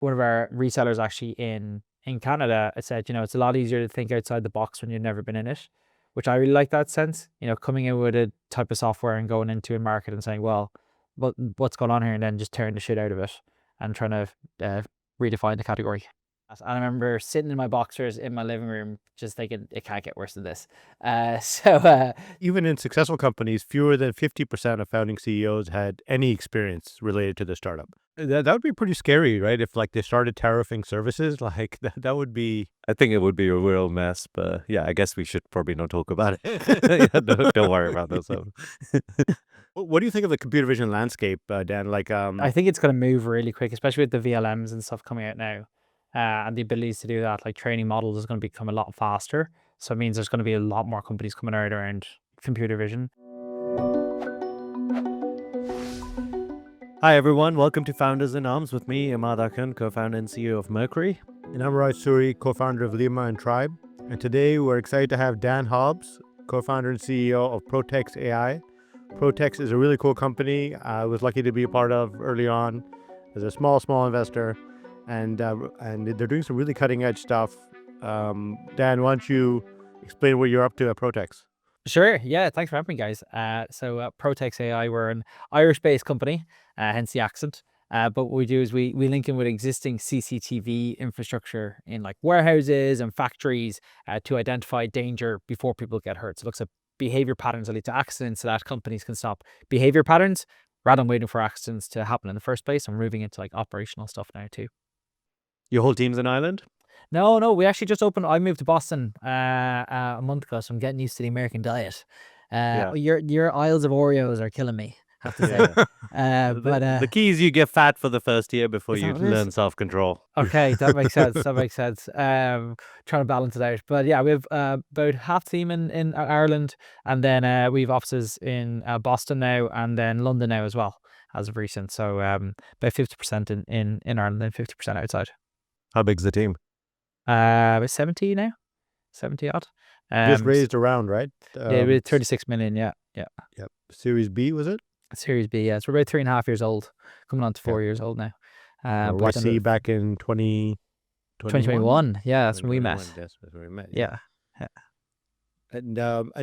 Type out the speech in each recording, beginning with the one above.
one of our resellers actually in Canada said, it's a lot easier to think outside the box when you've never been in it, which I really like that sense. Coming in with a type of software and going into a market and saying, well, what's going on here, and then just tearing the shit out of it and trying to redefine the category. And I remember sitting in my boxers in my living room just thinking, it can't get worse than this. Even in successful companies, fewer than 50% of founding CEOs had any experience related to the startup. That would be pretty scary, right? If like they started tariffing services, like that would be... I think it would be a real mess, but yeah, I guess we should probably not talk about it. Yeah, don't worry about that stuff. What do you think of the computer vision landscape, Dan? I think it's going to move really quick, especially with the VLMs and stuff coming out now. And the abilities to do that, like training models is going to become a lot faster. So it means there's going to be a lot more companies coming out around computer vision. Hi everyone, welcome to Founders in Arms with me, Imad Akun, co-founder and CEO of Mercury. And I'm Roy Suri, co-founder of Lima and Tribe. And today we're excited to have Dan Hobbs, co-founder and CEO of Protex AI. Protex is a really cool company I was lucky to be a part of early on as a small investor. And they're doing some really cutting edge stuff. Dan, why don't you explain what you're up to at Protex? Sure. Yeah. Thanks for having me, guys. So Protex AI, we're an Irish-based company, hence the accent. But what we do is we link in with existing CCTV infrastructure in like warehouses and factories to identify danger before people get hurt. So it looks at behavior patterns that lead to accidents so that companies can stop behavior patterns rather than waiting for accidents to happen in the first place. And we're moving into like operational stuff now too. Your whole team's in Ireland? No, we actually just opened. I moved to Boston a month ago, so I'm getting used to the American diet. Your aisles of Oreos are killing me, I have to say. The key is you get fat for the first year before you learn self-control. Okay, that makes sense. Trying to balance it out. But yeah, we have about half the team in Ireland, and then we have offices in Boston now, and then London now as well, as of recent. So about 50% in Ireland and 50% outside. How big's the team? About 70 now, 70 odd. Just raised around, right? Yeah, with 36 million. Yeah. Yep. Series B, was it? Series B. Yeah, so we're about 3.5 years old, coming on to 4 years old now. YC back in 2021. Yeah, that's when we met. That's when we met. Yeah. And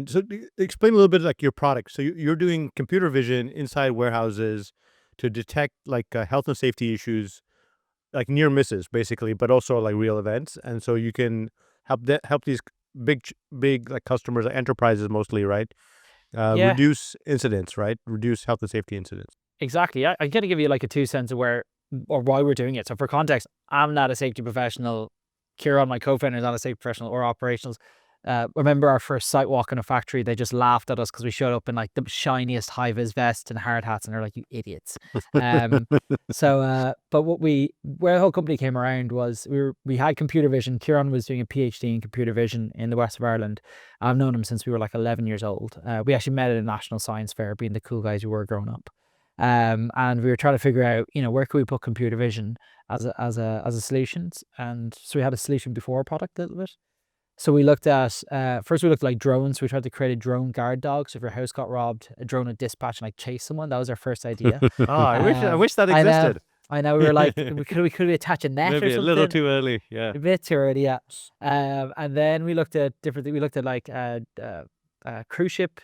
so explain a little bit like your product. So you're doing computer vision inside warehouses to detect like health and safety issues, like near misses basically, but also like real events. And so you can help these big like customers, like enterprises mostly, right? Reduce incidents, right? Reduce health and safety incidents. Exactly. I'm going to give you like a 2 cents of where or why we're doing it. So for context, I'm not a safety professional. Kieran, my co-founder, is not a safety professional or operationals. Remember our first site walk in a factory, they just laughed at us because we showed up in like the shiniest high-vis vests and hard hats, and they're like, you idiots. But where the whole company came around was we had computer vision. Kieran was doing a PhD in computer vision in the west of Ireland. I've known him since we were like 11 years old. We actually met at a national science fair, being the cool guys we were growing up. And we were trying to figure out, where could we put computer vision as a solution. And so we had a solution before our product a little bit. So we looked at, first we looked at like drones. We tried to create a drone guard dog. So if your house got robbed, a drone would dispatch and like chase someone. That was our first idea. I wish that existed. I know. We were like, could we attach a net Maybe or something? a little too early. Yeah. A bit too early, yeah. And then we looked at different things. We looked at like cruise ship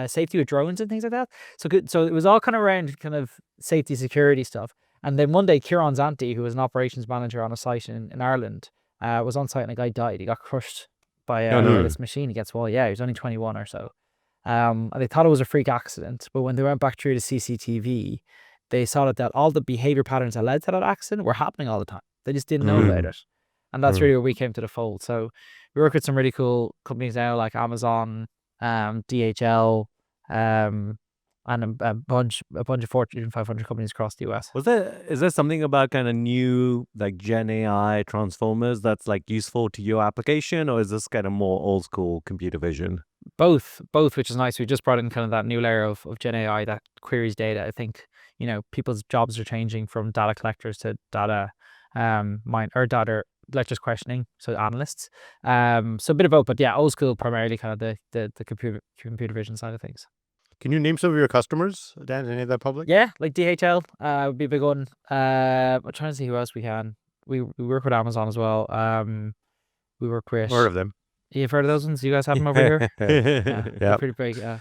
safety with drones and things like that. So it was all kind of around kind of safety, security stuff. And then one day, Kieran's auntie, who was an operations manager on a site in Ireland, was on site and a guy died. He got crushed by this machine against the wall. Yeah, he was only 21 or so. And they thought it was a freak accident. But when they went back through the CCTV, they saw that all the behavior patterns that led to that accident were happening all the time. They just didn't know about it. And that's really where we came to the fold. So we work with some really cool companies now like Amazon, DHL, and a bunch of Fortune 500 companies across the US. Is there something about kind of new like Gen AI transformers that's like useful to your application, or is this kind of more old school computer vision? Both, which is nice. We just brought in kind of that new layer of Gen AI that queries data. I think, people's jobs are changing from data collectors to data lectures questioning, so analysts. So a bit of both, but yeah, old school primarily kind of the computer vision side of things. Can you name some of your customers, Dan? Any of that public? Yeah, like DHL would be a big one. I'm trying to see who else we can. we work with Amazon as well. We work with. Heard of them? You've heard of those ones? You guys have them over here? Yeah, they're Yep. pretty big. Yeah.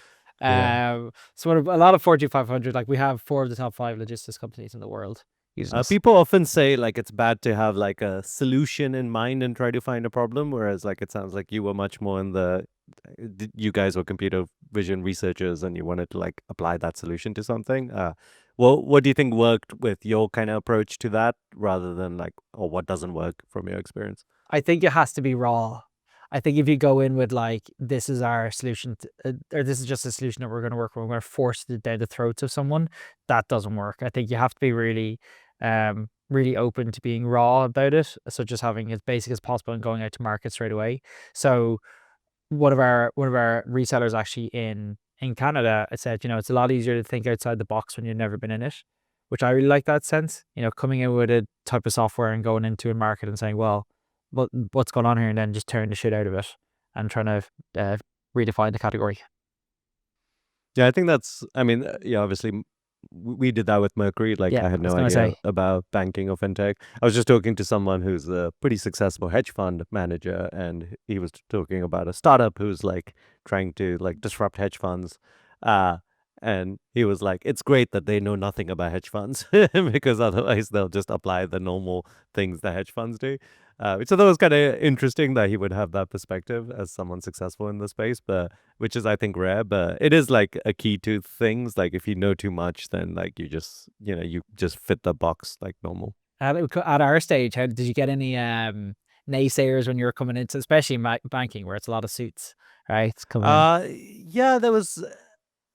So a lot of Fortune 500, like we have 4 of the top 5 logistics companies in the world using us. People often say like it's bad to have like a solution in mind and try to find a problem, whereas like it sounds like you were much more in you guys were computer vision researchers and you wanted to like apply that solution to something. What do you think worked with your kind of approach to that rather than like, or what doesn't work from your experience? I think it has to be raw. I think if you go in with like, this is our solution, or this is just a solution that we're going to work with, we're going to force it down the throats of someone, that doesn't work. I think you have to be really, really open to being raw about it. So just having as basic as possible and going out to market straight away. So one of our resellers actually in Canada said, it's a lot easier to think outside the box when you've never been in it, which I really like that sense. Coming in with a type of software and going into a market and saying, well, what's going on here, and then just tearing the shit out of it and trying to redefine the category. Yeah, I think that's, I mean, yeah, obviously we did that with Mercury. Like Yeah, I had I was no gonna idea say. about banking or fintech. I was just talking to someone who's a pretty successful hedge fund manager, and he was talking about a startup who's like trying to like disrupt hedge funds. And he was like, it's great that they know nothing about hedge funds because otherwise they'll just apply the normal things that hedge funds do. Which I thought was kind of interesting that he would have that perspective as someone successful in the space, but which is, I think, rare. But it is like a key to things. Like if you know too much, then like you just, you just fit the box like normal. At our stage, how did you get any naysayers when you were coming into, especially banking, where it's a lot of suits, right? Coming in. Yeah, there was.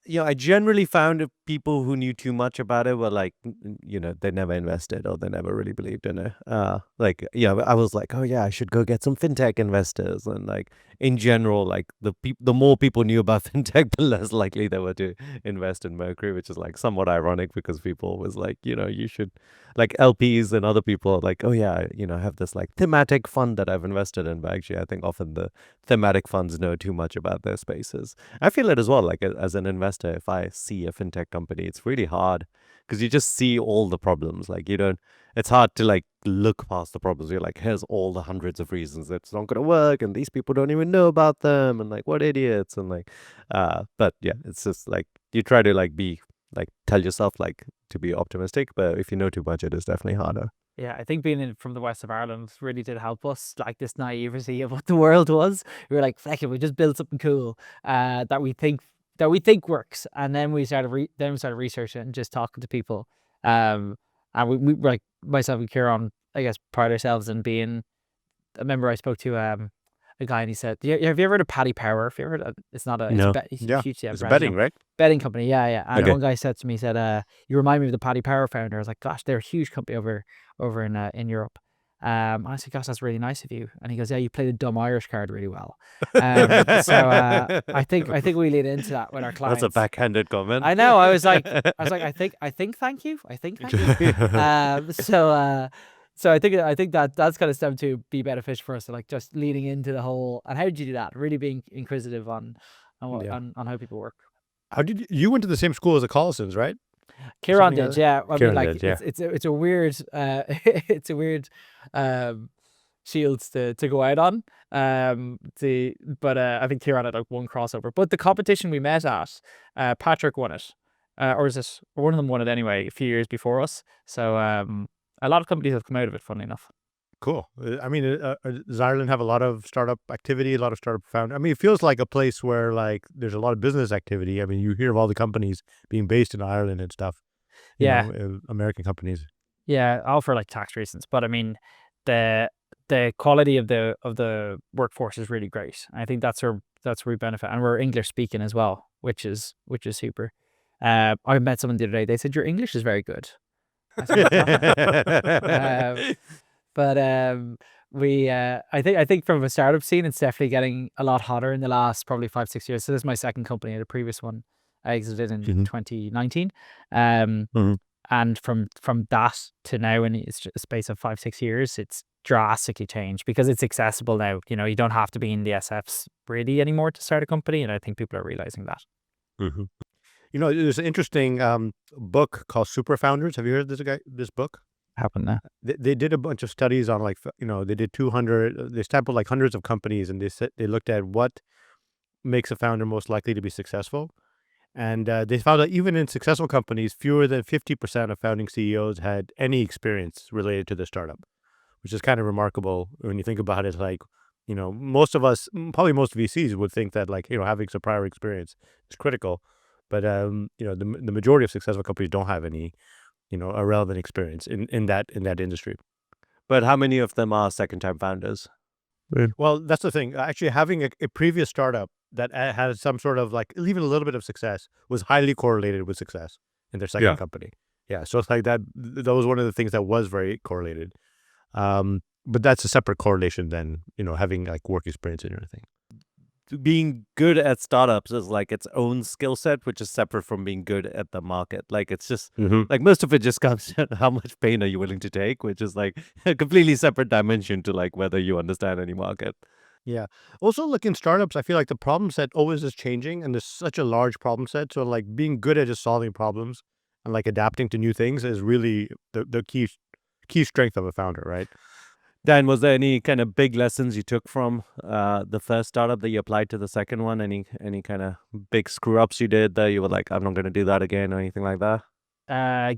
I generally found that people who knew too much about it were like, they never invested or they never really believed in it. I was like, oh yeah, I should go get some fintech investors. And like in general, like the more people knew about fintech, the less likely they were to invest in Mercury, which is like somewhat ironic because people was like, you should, like LPs and other people are like, oh yeah, I have this like thematic fund that I've invested in. But actually, I think often the thematic funds know too much about their spaces. I feel it as well, like as an investor, if I see a fintech company, it's really hard because you just see all the problems. Like it's hard to like look past the problems. You're like, here's all the hundreds of reasons it's not going to work. And these people don't even know about them. And like, what idiots. And like, but yeah, it's just like, you try to like be like, tell yourself like to be optimistic. But if you know too much, it is definitely harder. Yeah, I think being from the west of Ireland really did help us, like this naivety of what the world was. We were like, "Fuck it, we just built something cool that we think works," and then we started researching and just talking to people. And we like myself and Kieran, I guess, pride ourselves in being. I remember I spoke to a guy and he said, have you ever heard of Paddy Power? Have you ever heard of, it's not a, No. it's a Yeah, huge it's brand, betting, right? betting company. Yeah. And Okay. one guy said to me, he said, you remind me of the Paddy Power founder. I was like, gosh, they're a huge company over in Europe. I said, gosh, that's really nice of you. And he goes, yeah, you play the dumb Irish card really well. I think we lead into that with our clients. That's a backhanded comment. I know. I was like, I think thank you. So I think that's kind of stemmed to be beneficial for us, to like just leading into the whole. And how did you do that? Really being inquisitive on how people work. How did you went to the same school as the Collisons, right? Kieran Something did, yeah. I mean, Kieran like did, yeah. it's a weird it's a weird shields to go out on. But I think Kieran had like one crossover. But the competition we met at, Patrick won it, or one of them won it anyway a few years before us. So a lot of companies have come out of it, funnily enough. Cool. I mean, does Ireland have a lot of startup activity, a lot of startup found? I mean, it feels like a place where like there's a lot of business activity. I mean, you hear of all the companies being based in Ireland and stuff. You know, American companies. Yeah, all for like tax reasons. But I mean, the quality of the workforce is really great. I think that's where we benefit, and we're English speaking as well, which is super. I met someone the other day. They said your English is very good. I said, but I think from a startup scene, it's definitely getting a lot hotter in the last probably 5-6 years. So this is my second company. The previous one I exited in 2019. And from that to now, in a space of 5-6 years, it's drastically changed because it's accessible now. You don't have to be in the SFs really anymore to start a company, and I think people are realizing that. There's an interesting book called Super Founders. Have you heard this book? happen now. They did a bunch of studies on like, they did 200, they sampled like hundreds of companies, and they looked at what makes a founder most likely to be successful. And they found that even in successful companies, fewer than 50% of founding CEOs had any experience related to the startup, which is kind of remarkable when you think about it. Like, most of us, probably most VCs would think that like, having some prior experience is critical. But, the majority of successful companies don't have any, a relevant experience in that industry. But how many of them are second-time founders? Well, that's the thing. Actually, having a previous startup that had some sort of like even a little bit of success was highly correlated with success in their second company. Yeah, so it's like that was one of the things that was very correlated. But that's a separate correlation than, having like work experience and everything. Being good at startups is like its own skill set, which is separate from being good at the market. Like it's just like most of it just comes to how much pain are you willing to take, which is like a completely separate dimension to like whether you understand any market. Yeah. Also, like in startups, I feel like the problem set always is changing, and there's such a large problem set. So like being good at just solving problems and like adapting to new things is really the key strength of a founder, right? Dan, was there any kind of big lessons you took from the first startup that you applied to the second one? Any kind of big screw ups you did that you were like, I'm not going to do that again or anything like that?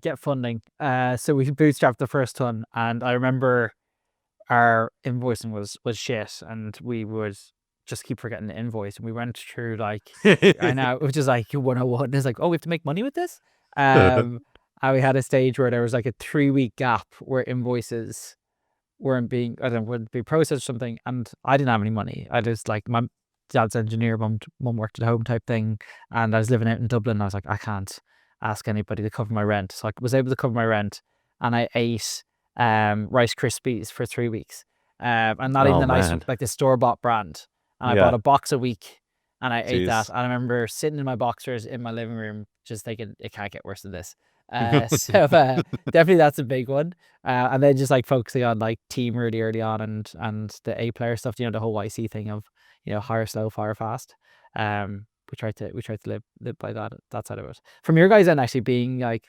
Get funding. So we bootstrapped the first one, and I remember our invoicing was shit, and we would just keep forgetting to invoice. And we went through like, I know, it was just like 101. It's like, oh, we have to make money with this. And we had a stage where there was like a 3-week gap where invoices wouldn't be processed or something, and I didn't have any money. I just like, my dad's engineer, mum worked at home type thing, and I was living out in Dublin, and I was like, I can't ask anybody to cover my rent. So I was able to cover my rent, and I ate Rice Krispies for 3 weeks, and not even the nice one, like the store-bought brand. And I bought a box a week, and I ate that. And I remember sitting in my boxers in my living room just thinking, it can't get worse than this. So definitely that's a big one. And then just like focusing on like team really early on, and the A player stuff, the whole YC thing of, hire slow, fire fast. We tried to live by that side of it. From your guys' end, actually being like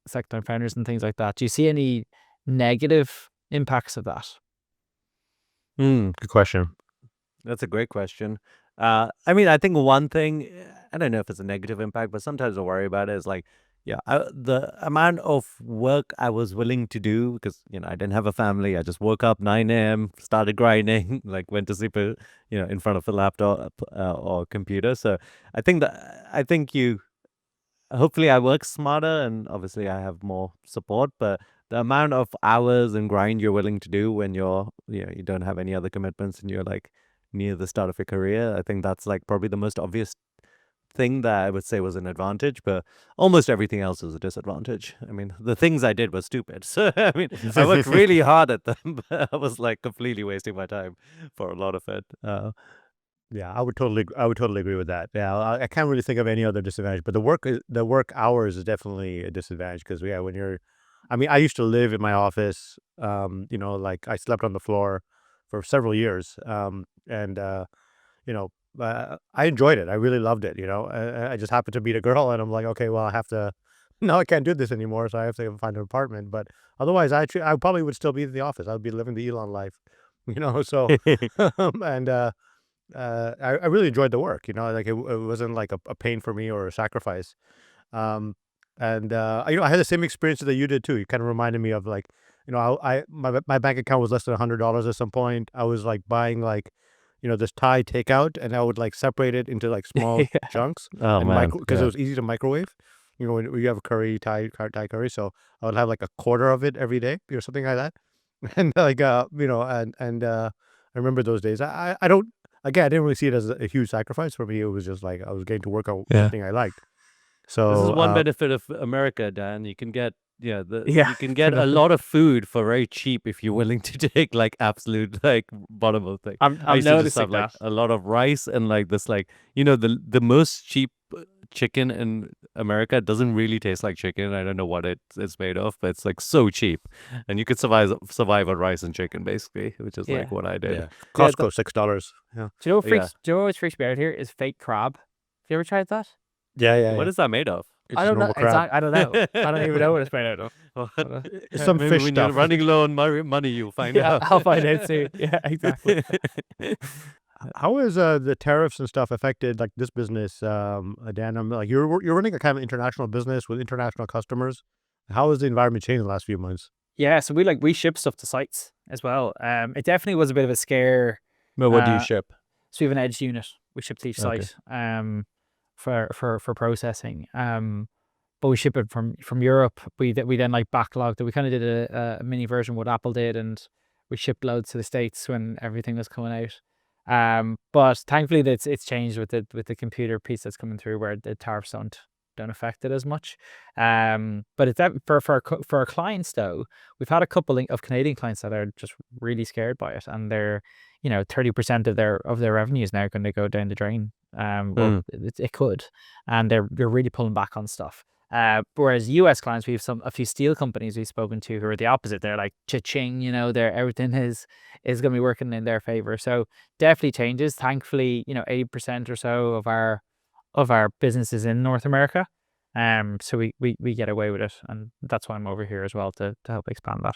second-time founders and things like that, do you see any negative impacts of that? Good question. That's a great question. I mean, I think one thing, I don't know if it's a negative impact, but sometimes I worry about it is like, the amount of work I was willing to do, because, I didn't have a family. I just woke up 9 a.m., started grinding, like went to sleep, in front of a laptop or computer. So I think hopefully I work smarter, and obviously I have more support, but the amount of hours and grind you're willing to do when you don't have any other commitments and you're like near the start of your career, I think that's like probably the most obvious thing that I would say was an advantage, but almost everything else is a disadvantage. I mean, the things I did were stupid. So, I mean, I worked really hard at them, but I was like completely wasting my time for a lot of it. Yeah, I would totally agree with that. Yeah, I can't really think of any other disadvantage, but the work hours is definitely a disadvantage because I used to live in my office. Like I slept on the floor for several years, and I enjoyed it. I really loved it. I just happened to meet a girl, and I'm like, okay, well, I have to. No, I can't do this anymore, so I have to find an apartment. But otherwise, I probably would still be in the office. I would be living the Elon life, So and I really enjoyed the work. Like it wasn't like a pain for me or a sacrifice. And I had the same experience that you did too. You kind of reminded me of like, my bank account was less than $100 at some point. I was like buying like, this Thai takeout, and I would like separate it into like small chunks. Oh man, because it was easy to microwave. When you have a Thai curry, so I would have like a quarter of it every day, something like that. And like I remember those days. I didn't really see it as a huge sacrifice for me. It was just like I was getting to work on something I liked. So this is one benefit of America, Dan. You can get you can get for a lot of food for very cheap if you're willing to take like absolute like bottomless thing. I I'm used to just noticing have like that. a lot of rice and like this like the most cheap chicken in America doesn't really taste like chicken. I don't know what it's made of, but it's like so cheap, and you could survive on rice and chicken basically, which is like what I did. Yeah. Costco $6. Yeah. Do you know what freaks me out here is fake crab. Have you ever tried that? Yeah. What is that made of? It's I just don't know. normal crap. I don't know. I don't even know what it's made out of. It's some Maybe fish when stuff. you're running low on money, you'll find Yeah, out. I'll find out soon. Yeah, exactly. How has the tariffs and stuff affected like this business, Dan? I'm like you're running a kind of international business with international customers. How has the environment changed in the last few months? Yeah, so we ship stuff to sites as well. It definitely was a bit of a scare. But what do you Uh, ship? So we have an edge unit we ship to each Okay. site for processing. But we ship it from Europe. We then like backlogged it. We kind of did a mini version what Apple did, and we shipped loads to the States when everything was coming out. But thankfully it's changed with the computer piece that's coming through where the tariffs don't affect it as much. But it's that for our clients though, we've had a couple of Canadian clients that are just really scared by it, and they're 30% of their revenue is now going to go down the drain. Well, it could, and they're really pulling back on stuff. Whereas US clients, we have a few steel companies we've spoken to who are the opposite. They're like cha-ching, they're everything is going to be working in their favor. So definitely changes. Thankfully, 80% or so of our business is in North America. So we get away with it, and that's why I'm over here as well to help expand that.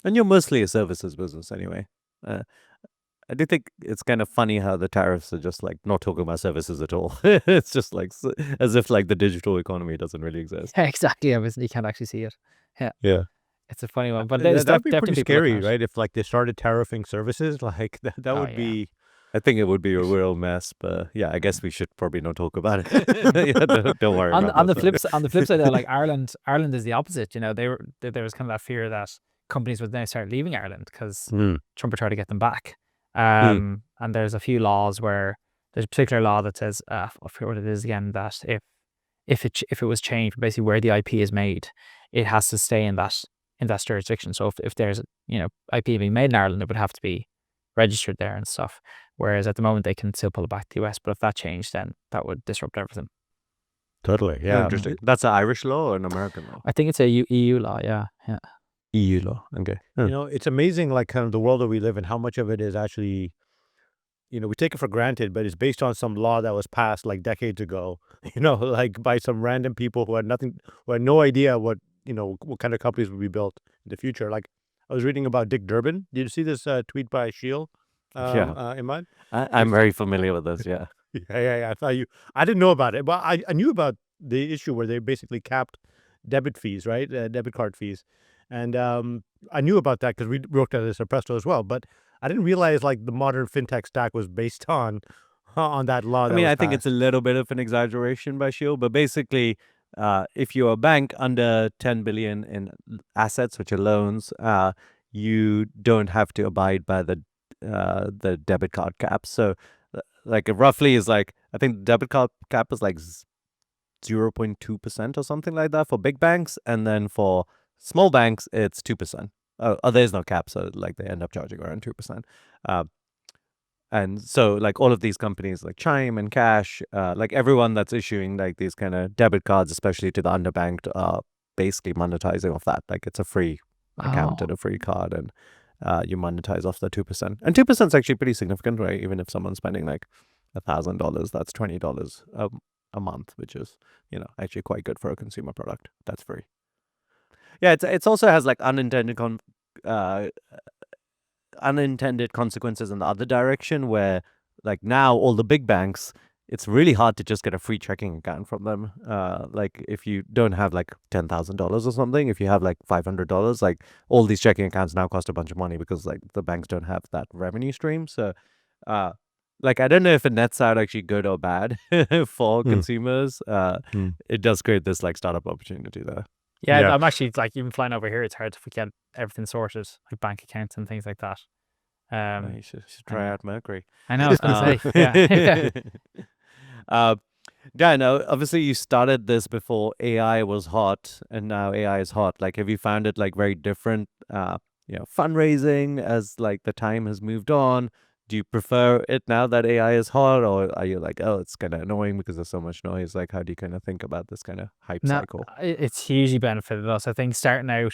And you're mostly a services business anyway. I do think it's kind of funny how the tariffs are just like not talking about services at all. It's just like as if like the digital economy doesn't really exist. Yeah, exactly. You can't actually see it. Yeah. It's a funny one, but there's That'd be definitely pretty people looking scary, at it. right? If like they started tariffing services, like that Oh, would yeah. be. I think it would be a real mess, but yeah, I guess we should probably not talk about it. Yeah, don't worry. On about the that. on the flip side, though, like Ireland is the opposite. There was kind of that fear that companies would now start leaving Ireland because Trump would try to get them back. And there's a few laws where there's a particular law that says, I forget what it is again, that if it was changed, basically where the IP is made, it has to stay in that jurisdiction. So if there's IP being made in Ireland, it would have to be registered there and stuff. Whereas at the moment they can still pull it back to the US, but if that changed, then that would disrupt everything. Totally, Oh, yeah. interesting. That's an Irish law or an American law? I think it's a EU law. Yeah. EU law. Okay. It's amazing, like kind of the world that we live in, how much of it is actually, we take it for granted, but it's based on some law that was passed like decades ago, like by some random people who had no idea what kind of companies would be built in the future. Like I was reading about Dick Durbin. Did you see this tweet by Shield? Imad? I'm very familiar with this. Yeah. Yeah. I didn't know about it, but I knew about the issue where they basically capped debit fees, right? Debit card fees. And I knew about that because we worked at this at Presto as well. But I didn't realize like the modern fintech stack was based on that law. I mean, I think it's a little bit of an exaggeration by Shield, but basically, if you're a bank under 10 billion in assets, which are loans, you don't have to abide by the debit card cap. So, like, it roughly is like, I think the debit card cap is like 0.2% or something like that for big banks, and then for small banks, it's 2%. Oh, there's no cap, so like they end up charging around 2%. And so like all of these companies like Chime and Cash, like everyone that's issuing like these kind of debit cards, especially to the underbanked, are basically monetizing off that. Like it's a free account and a free card, and you monetize off the 2%. And 2% is actually pretty significant, right? Even if someone's spending like $1,000, that's $20 a month, which is actually quite good for a consumer product. That's free. Yeah, it's also has like unintended consequences in the other direction, where like now all the big banks, it's really hard to just get a free checking account from them. Like if you don't have like $10,000 or something, if you have like $500, like all these checking accounts now cost a bunch of money because like the banks don't have that revenue stream. So like I don't know if it nets out actually good or bad for consumers. It does create this like startup opportunity there. Yeah, I'm actually like even flying over here. It's hard to get everything sorted, like bank accounts and things like that. You should try out Mercury. I know. I was gonna say, yeah. Yeah, no. Obviously, you started this before AI was hot, and now AI is hot. Like, have you found it like very different? Fundraising as like the time has moved on. Do you prefer it now that AI is hot, or are you like, oh, it's kind of annoying because there's so much noise? Like, how do you kind of think about this kind of hype cycle? It's hugely benefited us. I think starting out,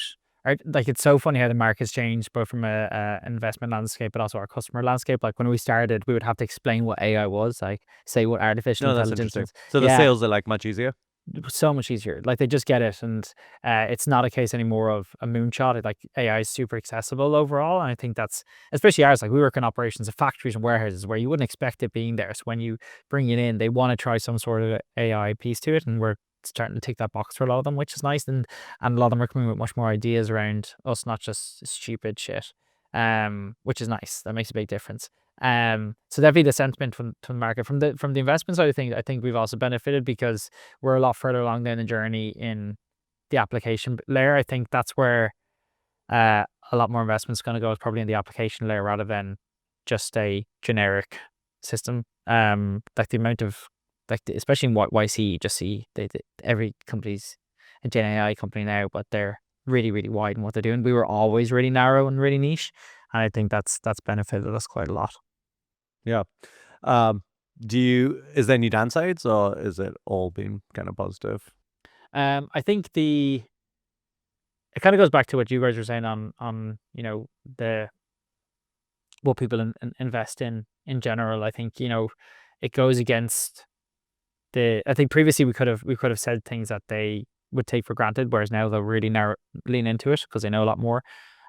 like it's so funny how the market's changed, both from a investment landscape, but also our customer landscape. Like when we started, we would have to explain what AI was, like say what artificial intelligence is. So the sales are like much easier? so much easier. Like they just get it, and it's not a case anymore of a moonshot. Like AI is super accessible overall, and I think that's especially ours. Like we work in operations of factories and warehouses where you wouldn't expect it being there. So when you bring it in, they want to try some sort of AI piece to it, and we're starting to tick that box for a lot of them, which is nice. And a lot of them are coming with much more ideas around us, not just stupid shit. Which is nice. That makes a big difference. So definitely the sentiment from the market, from the investment side of things, I think we've also benefited because we're a lot further along down the journey in the application layer. I think that's where a lot more investment's going to go, is probably in the application layer rather than just a generic system. Like the amount of especially in YC, you just see every company's a Gen AI company now, but they're really, really wide in what they're doing. We were always really narrow and really niche, and I think that's benefited us quite a lot. Yeah. Is there any downsides, or is it all been kind of positive? I think it kind of goes back to what you guys were saying on what people invest in general. I think it goes against I think previously we could have said things that they would take for granted, whereas now they'll really lean into it because they know a lot more.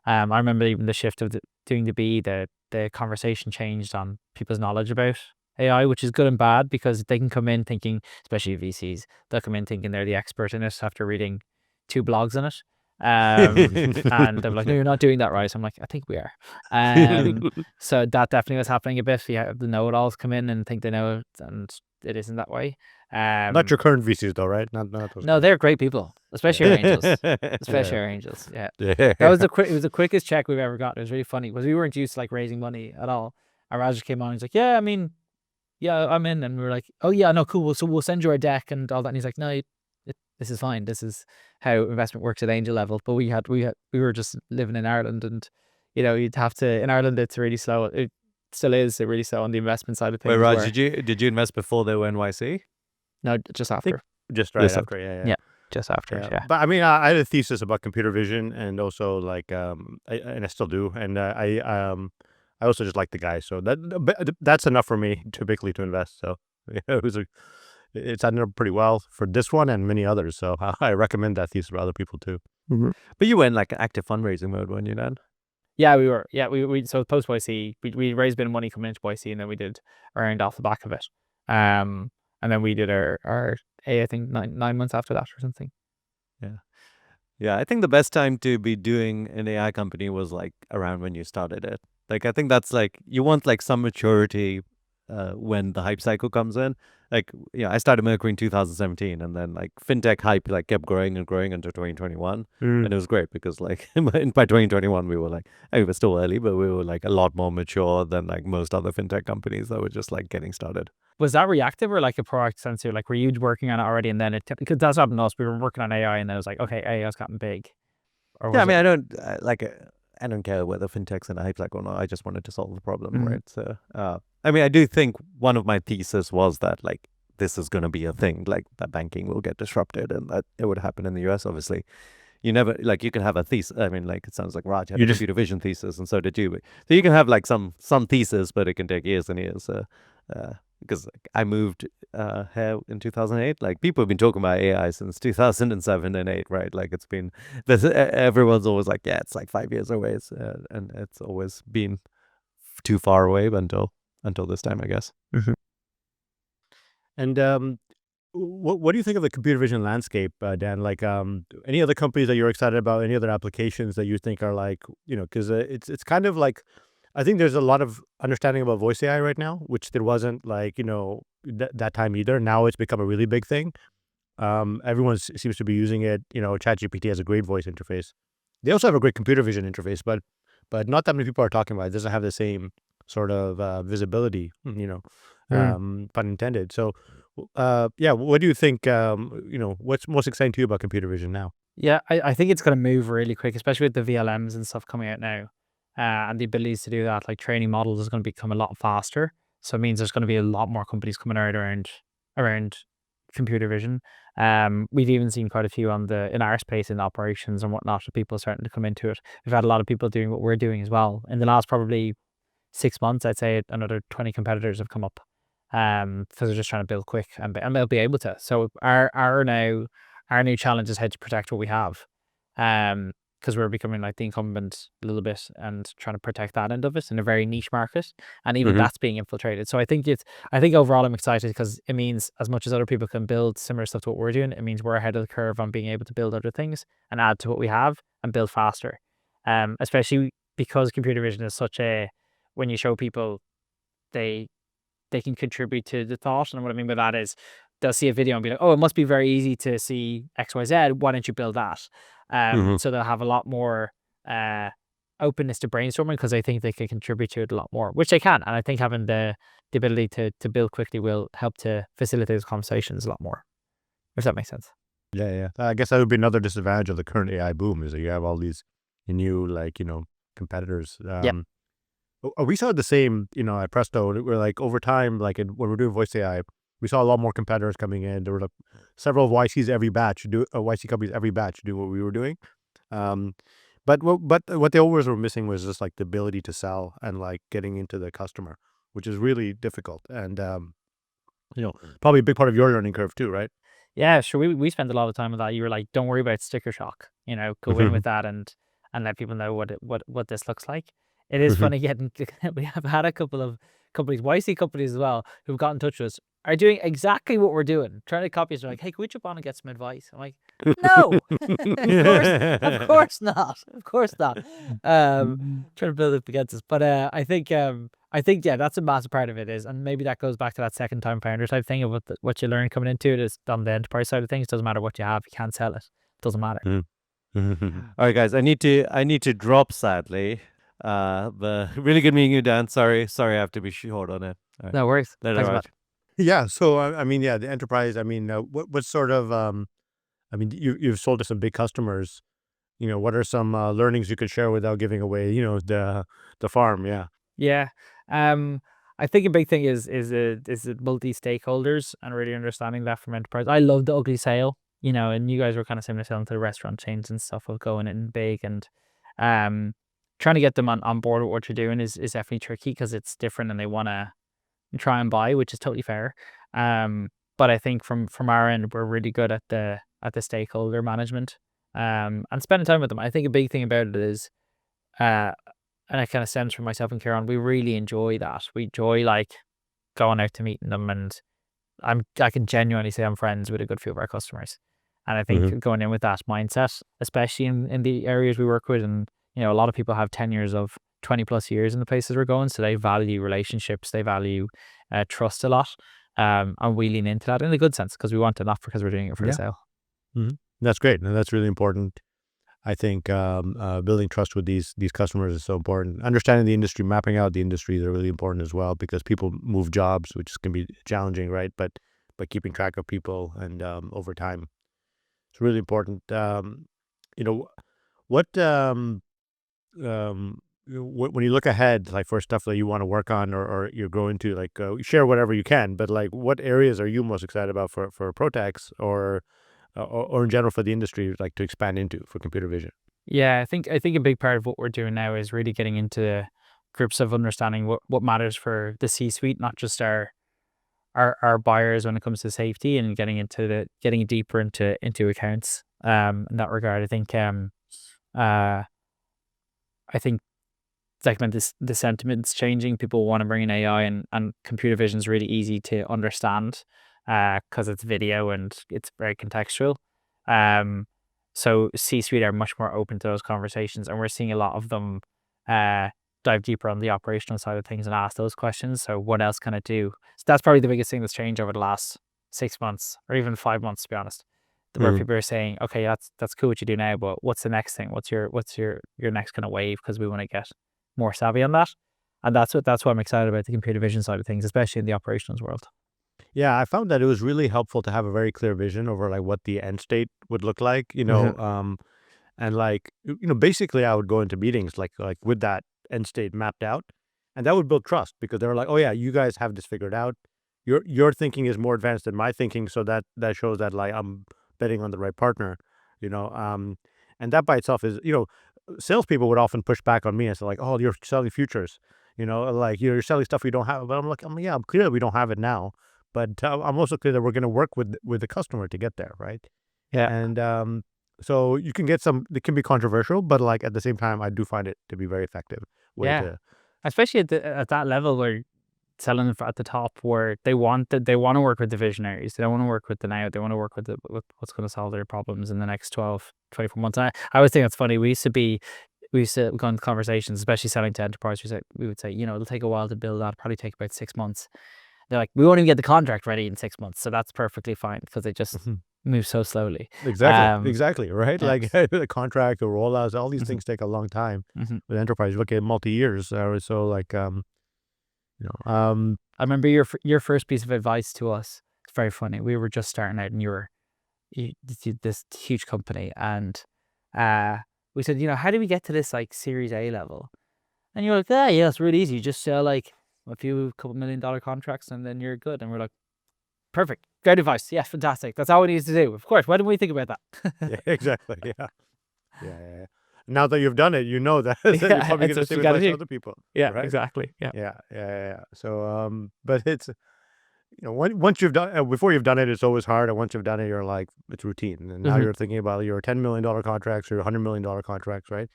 I remember even the shift of doing the conversation changed on people's knowledge about AI, which is good and bad because they can come in thinking, especially VCs, they'll come in thinking they're the expert in it after reading 2 blogs on it. And they're like, no, you're not doing that right. So I'm like, I think we are. So that definitely was happening a bit. You have the know-it-alls come in and think they know it, and it isn't that way. Not your current VCs though, right? Not those No, guys. they're great people, especially our angels. Especially Yeah. our angels. Yeah. Yeah. That was it was the quickest check we've ever got. It was really funny because we weren't used to like raising money at all. And Raj came on, he's like, yeah, I mean, yeah, I'm in. And we were like, oh yeah, no, cool. So we'll send you our deck and all that. And he's like, no, this is fine. This is how investment works at angel level. But we were just living in Ireland, and you'd have to, in Ireland it's really slow. It still is really slow on the investment side of things. Wait, Raj, did you invest before they were NYC? No, just after. Just right Just after, yeah. Yeah, just after. Yeah. But I mean, I had a thesis about computer vision, and also like, and I still do, and I also just like the guy, so that's enough for me typically to invest. So it's ended up pretty well for this one and many others. So I recommend that thesis for other people too. Mm-hmm. But you were in like active fundraising mode, weren't you then? Yeah, we were. Yeah, we so post YC, we raised a bit of money coming into YC, and then we did earned off the back of it. And then we did our I think 9 months after that or something. Yeah, I think the best time to be doing an AI company was like around when you started it. Like I think that's like you want like some maturity when the hype cycle comes in. Like I started Mercury in 2017, and then like fintech hype like kept growing and growing until 2021, and it was great because like by 2021 we were like, we were still early, but we were like a lot more mature than like most other fintech companies that were just like getting started. Was that reactive or like a proactive sensor? Like were you working on it already, and then because that's what happened to us. We were working on AI, and then it was like, okay, AI's gotten big. Or yeah, I mean, I don't care whether fintech's in a hype cycle or not. I just wanted to solve the problem, right? So, I mean, I do think one of my thesis was that like this is going to be a thing, like that banking will get disrupted, and that it would happen in the US. Obviously, you never like you can have a thesis. I mean, like it sounds like Raj had a computer vision thesis, and so did you. So you can have like some thesis, but it can take years and years. Because like, I moved here in 2008. Like people have been talking about AI since 2007 and 8, right? Like it's been everyone's always like, yeah, it's like 5 years away, and it's always been too far away until this time, I guess. Mm-hmm. And what do you think of the computer vision landscape, Dan? Like any other companies that you're excited about? Any other applications that you think are like because it's kind of like. I think there's a lot of understanding about voice AI right now, which there wasn't like, that time either. Now it's become a really big thing. Everyone seems to be using it. ChatGPT has a great voice interface. They also have a great computer vision interface, but not that many people are talking about it. It doesn't have the same sort of visibility, pun intended. So, what do you think, what's most exciting to you about computer vision now? Yeah, I think it's going to move really quick, especially with the VLMs and stuff coming out now. And the abilities to do that, like training models is going to become a lot faster. So it means there's going to be a lot more companies coming out around computer vision. We've even seen quite a few in our space in operations and whatnot, of people starting to come into it. We've had a lot of people doing what we're doing as well. In the last probably 6 months, I'd say another 20 competitors have come up. because they're just trying to build quick and they'll be able to. So our new challenge is how to protect what we have, because we're becoming like the incumbent a little bit and trying to protect that end of it in a very niche market, and even that's being infiltrated. So I think overall I'm excited because it means as much as other people can build similar stuff to what we're doing, it means we're ahead of the curve on being able to build other things and add to what we have and build faster. Especially because computer vision is such a, when you show people, they can contribute to the thought. And what I mean by that is they'll see a video and be like, oh, it must be very easy to see XYZ. Why don't you build that? So they'll have a lot more openness to brainstorming because they think they can contribute to it a lot more, which they can. And I think having the ability to build quickly will help to facilitate those conversations a lot more, if that makes sense. Yeah. I guess that would be another disadvantage of the current AI boom, is that you have all these new, like, competitors. We saw the same, at Presto. We're like, over time, like when we're doing voice AI, we saw a lot more competitors coming in. There were like several YC companies every batch do what we were doing. But what they always were missing was just like the ability to sell and like getting into the customer, which is really difficult. And probably a big part of your learning curve too, right? Yeah, sure. We spent a lot of time with that. You were like, don't worry about sticker shock. Go in with that and let people know what this looks like. It is funny getting. We have had a couple of companies, YC companies as well, who've got in touch with us, are doing exactly what we're doing, trying to copy us. They're like, hey, can we jump on and get some advice? I'm like, no, of course not. Trying to build up against us, but I think yeah, that's a massive part of it is, and maybe that goes back to that second time founder type thing of what you learn coming into it is on the enterprise side of things. Doesn't matter what you have, you can't sell it. Doesn't matter. All right, guys, I need to drop, sadly. But really good meeting you, Dan. Sorry, I have to be short on it. Right. No worries. Later, Thanks a Raj. lot. Yeah. So the enterprise. What sort of you've sold to some big customers. What are some learnings you could share without giving away the farm? Yeah. Yeah. I think a big thing is multi-stakeholders and really understanding that from enterprise. I love the ugly sale, and you guys were kind of similar selling to the restaurant chains and stuff of going in big, and trying to get them on board with what you're doing is definitely tricky because it's different and they want to try and buy, which is totally fair. But I think from our end, we're really good at the stakeholder management and spending time with them. I think a big thing about it is, and it kind of stems from myself and Kieran, we really enjoy that. We enjoy like going out to meeting them, and I can genuinely say I'm friends with a good few of our customers. And I think going in with that mindset, especially in the areas we work with, and a lot of people have tenures of 20 plus years in the places we're going, so they value relationships, they value trust a lot, and we lean into that in a good sense because we want it, not because we're doing it for the sale. That's great, and that's really important. I think building trust with these customers is so important. Understanding the industry, mapping out the industry is really important as well, because people move jobs, which can be challenging, right? But keeping track of people and over time, it's really important. When you look ahead, like for stuff that you want to work on or you grow into, like share whatever you can, but like what areas are you most excited about for Protex or in general for the industry, like to expand into for computer vision? Yeah, I think a big part of what we're doing now is really getting into groups of understanding what matters for the C-suite, not just our buyers when it comes to safety, and getting deeper into accounts. In that regard, I think like when the sentiment's changing, people want to bring in AI, and computer vision is really easy to understand because it's video and it's very contextual. So C-suite are much more open to those conversations, and we're seeing a lot of them dive deeper on the operational side of things and ask those questions. So what else can I do? So that's probably the biggest thing that's changed over the last 6 months or even 5 months, to be honest. Where people are saying, okay, that's cool what you do now, but what's the next thing? What's your next kind of wave? Because we want to get more savvy on that. And that's what I'm excited about, the computer vision side of things, especially in the operations world. Yeah, I found that it was really helpful to have a very clear vision over like what the end state would look like, and like, basically I would go into meetings like with that end state mapped out, and that would build trust because they were like, oh yeah, you guys have this figured out. Your thinking is more advanced than my thinking, so that shows that like I'm betting on the right partner, and that by itself is, salespeople would often push back on me and say like, oh, you're selling futures, like you're selling stuff we don't have. But I'm clear we don't have it now, but I'm also clear that we're going to work with the customer to get there, right? Yeah. And so you can get it can be controversial, but like at the same time, I do find it to be very effective way Yeah. to. Especially at that level where selling at the top, where they want to work with the visionaries. They don't want to work with the now. They want to work with with what's going to solve their problems in the next 12, 24 months. And I always think it's funny. We used to go into conversations, especially selling to enterprise. We would say, it'll take a while to build that. Probably take about 6 months. They're like, we won't even get the contract ready in 6 months, so that's perfectly fine because they just move so slowly. Exactly, right? yeah. Like the contract, the rollouts, all these Mhm. things take a long time. Mhm. With enterprise, you look at multi-years. So like, I remember your first piece of advice to us. It's very funny. We were just starting out, and you this huge company, and we said, how do we get to this like Series A level? And you're like, yeah, it's really easy. You just sell like a couple $1 million contracts, and then you're good. And we're like, perfect, great advice. Yeah, fantastic. That's all we need to do. Of course. Why didn't we think about that? yeah, exactly. Yeah. Now that you've done it, you know that you're Yeah, probably it's going to what save you gotta advice to do. other people, Yeah, right? exactly. Yeah. Yeah. So, but it's once you've done before you've done it, it's always hard, and once you've done it, you're like it's routine, and now Mhm. you're thinking about your $10 million contracts or your $100 million contracts, right?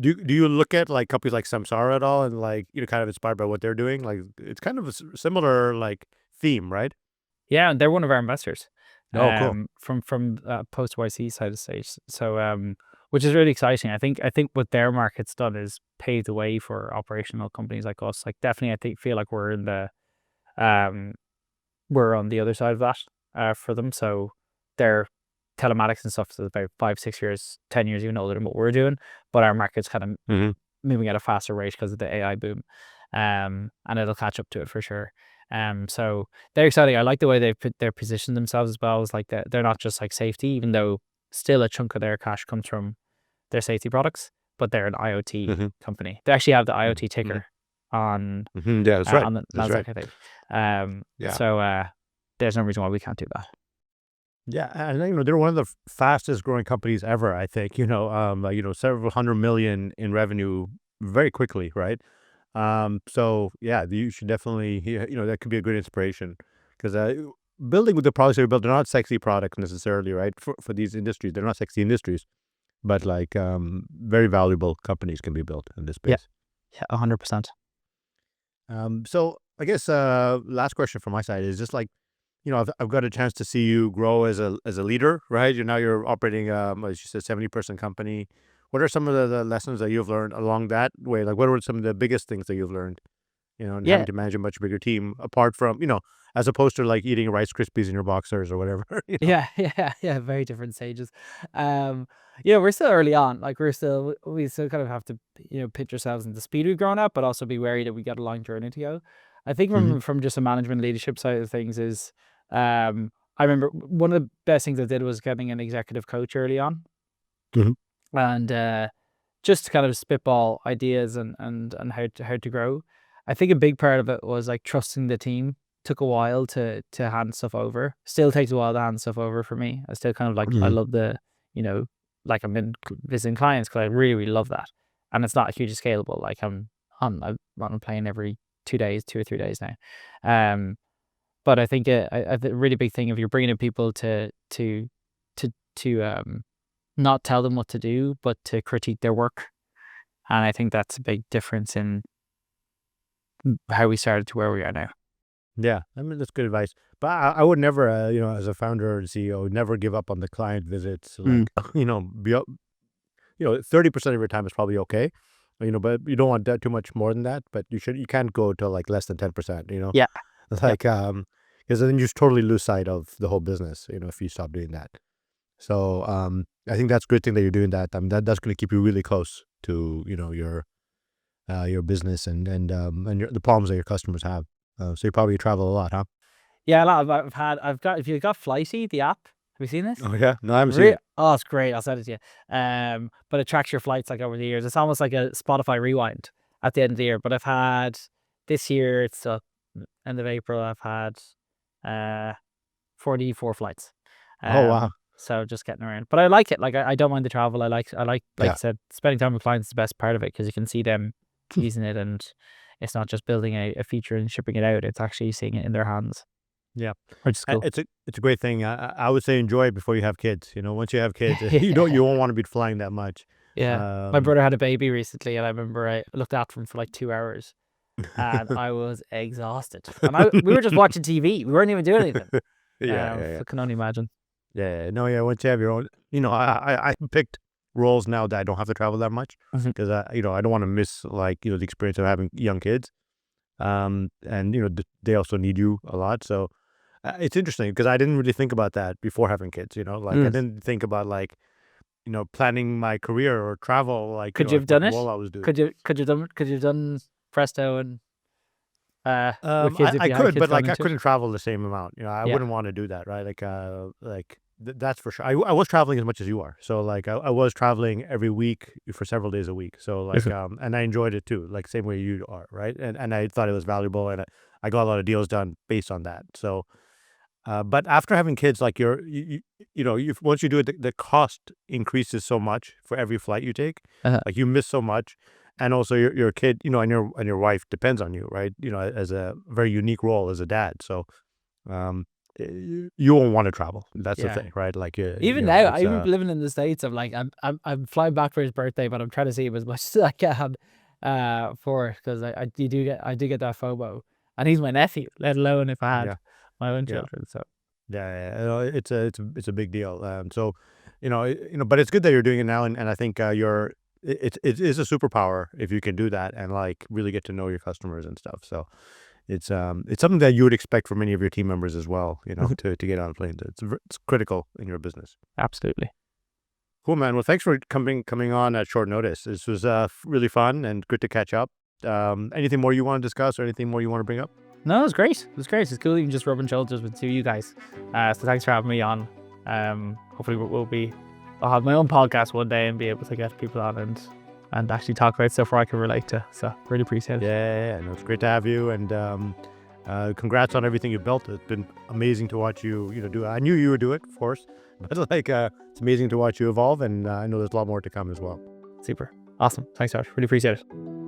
Do you look at like companies like Samsara at all, and like kind of inspired by what they're doing? Like it's kind of a similar like theme, right? Yeah, and they're one of our investors. Oh, cool. From post YC side of stage. So which is really exciting. I think what their market's done is paved the way for operational companies like us. Like definitely feel like we're in the we're on the other side of that for them. So their telematics and stuff is about 5, 6 years, 10 years even older than what we're doing. But our market's kind of Mm-hmm. moving at a faster rate because of the AI boom. And it'll catch up to it for sure. So they're exciting. I like the way they're positioned themselves as well. It's like they're not just like safety, even though still a chunk of their cash comes from their safety products, but they're an IoT Mm-hmm. company. They actually have the IoT Mm-hmm. ticker on Mm-hmm. Yeah, that's right. on the That's Nasdaq, right. I think. Yeah. So there's no reason why we can't do that. Yeah, and they're one of the fastest growing companies ever. I think several hundred million in revenue very quickly, right? So yeah, you should definitely that could be a good inspiration because building with the products that we build, they're not sexy products necessarily, right? For these industries, they're not sexy industries, but like very valuable companies can be built in this Yeah, space. yeah, 100%. So I guess last question from my side is just like, I've got a chance to see you grow as a leader, right? You're operating, as you said, 70-person company. What are some of the lessons that you've learned along that way? Like, what were some of the biggest things that you've learned, and Yeah, having to manage a much bigger team apart from, as opposed to like eating Rice Krispies in your boxers or whatever, yeah, very different stages. We're still early on. Like we still kind of have to, pitch ourselves into the speed we've grown up, but also be wary that we got a long journey to go. I think Mhm. from just a management leadership side of things is, I remember one of the best things I did was getting an executive coach early on, Mhm. and just to kind of spitball ideas and how to grow. I think a big part of it was like trusting the team. Took a while to hand stuff over. Still takes a while to hand stuff over for me. I still kind of like I Mhm. love like I'm in visiting clients because I really, really love that, and it's not hugely scalable. Like I'm on a plane every 2 days, 2 or 3 days now. But I think a really big thing if you're bringing in people to not tell them what to do, but to critique their work. And I think that's a big difference in how we started to where we are now. Yeah, I mean, that's good advice. But I would never, as a founder and CEO, never give up on the client visits. Like, be up, 30% of your time is probably okay. But you don't want that too much more than that. But you can't go to like less than 10%, Yeah. like, because then you just totally lose sight of the whole business, if you stop doing that. So, I think that's a good thing that you're doing that. That's going to keep you really close to, your business and the problems that your customers have. So you probably travel a lot, huh? Yeah, a lot of, if you've got Flighty, the app, have you seen this? Oh yeah, no, I haven't seen it. Oh, it's great. I'll send it to you. But it tracks your flights like over the years. It's almost like a Spotify rewind at the end of the year. But I've had this year, it's end of April, I've had 44 flights. Oh wow, So just getting around. But I like it. Like I don't mind the travel. I like I yeah, said, spending time with clients is the best part of it because you can see them using it, and it's not just building a feature and shipping it out. It's actually seeing it in their hands. Yeah. Which is cool. It's a great thing. I would say enjoy it before you have kids. Once you have kids, Yeah. you won't want to be flying that much. Yeah. My brother had a baby recently, and I remember I looked after him for like 2 hours, and I was exhausted. And we were just watching TV. We weren't even doing anything. Yeah. I can only imagine. Yeah. No, yeah. Once you have your own, I picked roles now that I don't have to travel that much Mhm. because I don't want to miss the experience of having young kids. And they also need you a lot. So it's interesting because I didn't really think about that before having kids. I didn't think about planning my career or travel. Could you have done it? while I was doing. Could you have done Presto and with kids if I you had could, kids but going I into it? couldn't travel the same amount. I Yeah. wouldn't want to do that, right? That's for sure. I was traveling as much as you are. So I was traveling every week for several days a week. So and I enjoyed it too, same way you are, right? And I thought it was valuable, and I got a lot of deals done based on that. So, but after having kids, once you do it, the cost increases so much for every flight you take. Uh-huh. You miss so much, and also your kid, and your wife depends on you, right? As a very unique role as a dad. So, you won't want to travel. That's the Yeah. thing, right? Even now, even living in the States, I'm flying back for his birthday, but I'm trying to see him as much as I can because I do get that FOMO, and he's my nephew, let alone if I had Yeah. my own Yeah. children. So Yeah, it's a big deal. So, but it's good that you're doing it now, and I think it is a superpower if you can do that and really get to know your customers and stuff. So, it's something that you would expect from many of your team members as well. To get on a plane. It's critical in your business. absolutely. Cool, man. Well, thanks for coming on at short notice. This was really fun and good to catch up. Anything more you want to discuss or anything more you want to bring up? No, it was great. It was great. It's cool even just rubbing shoulders with two of you guys. So thanks for having me on. Hopefully I'll have my own podcast one day and be able to get people on and actually talk about stuff where I can relate to. So really appreciate it. Yeah. No, it's great to have you, and congrats on everything you've built. It's been amazing to watch you do it. I knew you would do it, of course, but it's amazing to watch you evolve, and I know there's a lot more to come as well. Super. Awesome. Thanks, Josh. Really appreciate it.